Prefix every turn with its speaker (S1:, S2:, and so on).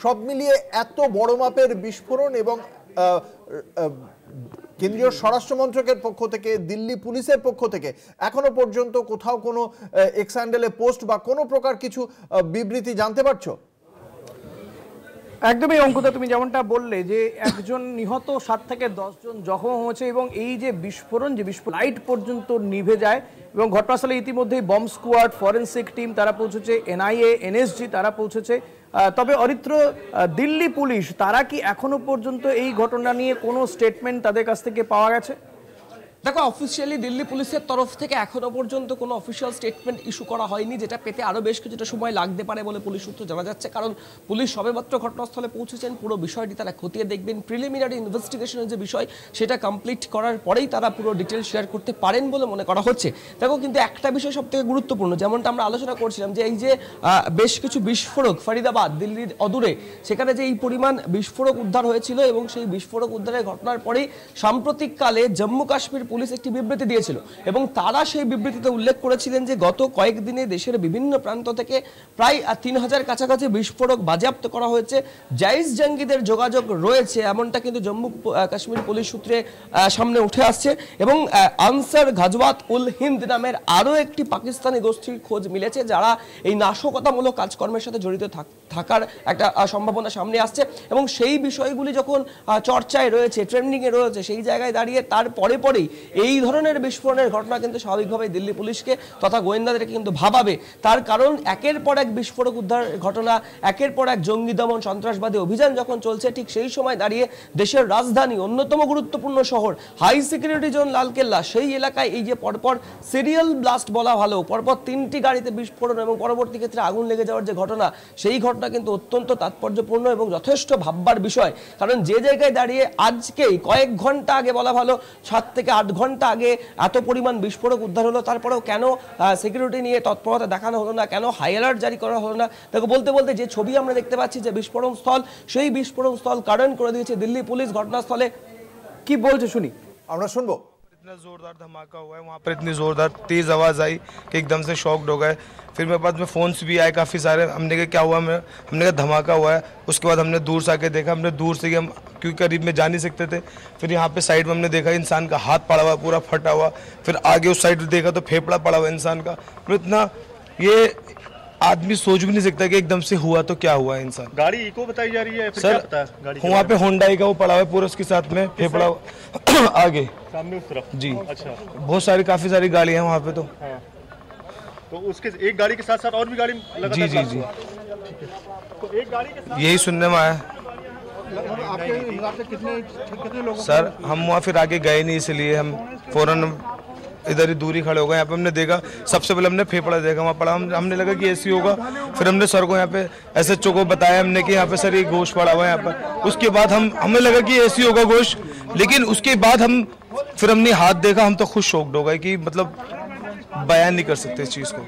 S1: সব মিলিয়ে এত বড় মাপের বিস্ফোরণ এবং কেন্দ্রীয় স্বরাষ্ট্র মন্ত্রকের পক্ষ থেকে, দিল্লি পুলিশের পক্ষ থেকে এখনো পর্যন্ত কোথাও কোনো এক্স হ্যান্ডেলে পোস্ট বা কোনো প্রকার কিছু বিবৃতি জানতে পারছো?
S2: একদমই অঙ্কুতা, তুমি যেমনটা বললে যে একজন নিহত, 7 থেকে 10 জন জখম হয়েছে এবং এই যে বিস্ফোরণ, লাইট পর্যন্ত নিভে যায় এবং ঘটনাস্থলে ইতিমধ্যেই বম্ব স্কোয়াড, ফরেন্সিক টিম তারা পৌঁছেছে, এনআইএ, এনএসজি তারা পৌঁছেছে। তবে অরিত্র, দিল্লি পুলিশ তারা কি এখনো পর্যন্ত এই ঘটনা নিয়ে কোনো স্টেটমেন্ট তাদের কাছ থেকে পাওয়া গেছে?
S3: দেখো, অফিসিয়ালি দিল্লি পুলিশের তরফ থেকে এখনো পর্যন্ত কোনো অফিসিয়াল স্টেটমেন্ট ইস্যু করা হয়নি, যেটা পেতে আরও বেশ কিছুটা সময় লাগতে পারে বলে পুলিশ সূত্র জানা যাচ্ছে। কারণ পুলিশ সবেমাত্র ঘটনাস্থলে পৌঁছেছেন, পুরো বিষয়টি তারা খতিয়ে দেখবেন, প্রিলিমিনারি ইনভেস্টিগেশনের যে বিষয় সেটা কমপ্লিট করার পরেই তারা পুরো ডিটেল শেয়ার করতে পারেন বলে মনে করা হচ্ছে। দেখো, কিন্তু একটা বিষয় সব থেকে গুরুত্বপূর্ণ, যেমনটা আমরা আলোচনা করছিলাম যে এই যে বেশ কিছু বিস্ফোরক ফরিদাবাদ, দিল্লির অদূরে, সেখানে যে এই পরিমাণ বিস্ফোরক উদ্ধার হয়েছিল এবং সেই বিস্ফোরক উদ্ধারের ঘটনার পরেই সাম্প্রতিককালে জম্মু কাশ্মীর পুলিশ একটি বিবৃতি দিয়েছিল এবং তারা সেই বিবৃতিতে উল্লেখ করেছিলেন যে গত কয়েকদিনে দেশের বিভিন্ন প্রান্ত থেকে প্রায় 3000 কাছাকাছি বিস্ফোরক বাজেয়াপ্ত করা হয়েছে, জাইশ জঙ্গিদের যোগাযোগ রয়েছে, এমনটা কিন্তু জম্মু কাশ্মীর পুলিশ সূত্রে সামনে উঠে আসছে। এবং আনসার গাজওয়াত উল হিন্দ নামের আরও একটি পাকিস্তানি গোষ্ঠীর খোঁজ মিলেছে যারা এই নাশকতামূলক কাজকর্মের সাথে জড়িত থাকার একটা সম্ভাবনা সামনে আসছে এবং সেই বিষয়গুলি যখন চর্চায় রয়েছে, ট্রেন্ডিংয়ে রয়েছে, সেই জায়গায় দাঁড়িয়ে তার পরেই এই ধরনের বিস্ফোরণের ঘটনা কিন্তু স্বাভাবিকভাবেই দিল্লি পুলিশকে তথা গোয়েন্দাদেরকে কিন্তু ভাবাবে। তার কারণ একের পর এক বিস্ফোরক উদ্ধারের ঘটনা, একের পর এক জঙ্গি দমন, সন্ত্রাসবাদী অভিযান যখন চলছে, ঠিক সেই সময় দাঁড়িয়ে দেশের রাজধানী, অন্যতম গুরুত্বপূর্ণ শহর, হাই সিকিউরিটি জোন লালকেল্লা, সেই এলাকায় এই যে পরপর সিরিয়াল ব্লাস্ট বলা ভালো, পরপর 3টি গাড়িতে বিস্ফোরণ এবং পরবর্তী ক্ষেত্রে আগুন লেগে যাওয়ার যে ঘটনা, সেই ঘটনা কিন্তু অত্যন্ত তাৎপর্যপূর্ণ এবং যথেষ্ট ভাববার বিষয়। কারণ যে জায়গায় দাঁড়িয়ে আজকেই কয়েক ঘন্টা আগে বলা ভালো 7 থেকে 8 ঘন্টা আগে এত পরিমাণ বিস্ফোরক উদ্ধার হলো, তারপরেও কেন সিকিউরিটি নিয়ে তৎপরতা দেখানো হলো না, কেন হাই অ্যালার্ট জারি করা হলো না? দেখো, বলতে বলতে যে ছবি আমরা দেখতে পাচ্ছি যে বিস্ফোরণ স্থল, সেই বিস্ফোরণ স্থল কারণ করে দিয়েছে দিল্লি পুলিশ। ঘটনাস্থলে কি বলছে শুনি,
S1: আমরা শুনবো।
S4: इतना ज़ोरदार धमाका हुआ है वहाँ पर, इतनी ज़ोरदार तेज़ आवाज़ आई कि एकदम से शॉक्ड हो गए। फिर मेरे पास में फ़ोन्स भी आए काफ़ी सारे। हमने कहा क्या हुआ, हमने कहा धमाका हुआ है। उसके बाद हमने दूर से आके देखा, हमने दूर से हम क्योंकि करीब में जा नहीं सकते थे। फिर यहाँ पे साइड में हमने देखा इंसान का हाथ पड़ा हुआ, पूरा फटा हुआ। फिर आगे उस साइड देखा तो फेफड़ा पड़ा हुआ इंसान का। तो इतना ये आदमी सोच भी नहीं सकता कि एकदम से हुआ तो क्या हुआ इंसान।
S5: गाड़ी इको बताई जा रही है फिर
S4: सर,
S5: क्या पता है गाड़ी
S4: वहाँ पे होंडाई का वो पड़ा हुआ है पूरा, उसके साथ में फेफड़ा आगे
S5: सामने उस तरफ।
S4: जी
S5: अच्छा,
S4: बहुत सारी काफी सारी गाड़ियाँ हैं वहाँ पे। तो
S5: हाँ, तो उसके एक गाड़ी के साथ साथ और भी गाड़ी लगातार।
S4: जी जी जी,
S5: तो एक गाड़ी के साथ
S4: यही सुनने में आया।
S5: आपके हिसाब से कितने लोग?
S4: सर, हम वहाँ फिर आगे गए नहीं, इसलिए हम फौरन इधर ही दूरी खड़े हो गए। यहाँ पे हमने देखा, सबसे पहले हमने फेफड़ा देखा वहाँ पड़ा, हमने लगा कि ऐसी होगा। फिर हमने सर को यहाँ पे एसएचओ को बताया हमने कि यहाँ पे सर ये गोश्त पड़ा हुआ है यहाँ पर। उसके बाद हमें लगा कि ऐसी होगा गोश्त, लेकिन उसके बाद फिर हमने हाथ देखा, हम तो खुद शॉक्ड हो गए कि मतलब बयान नहीं कर सकते इस चीज़ को।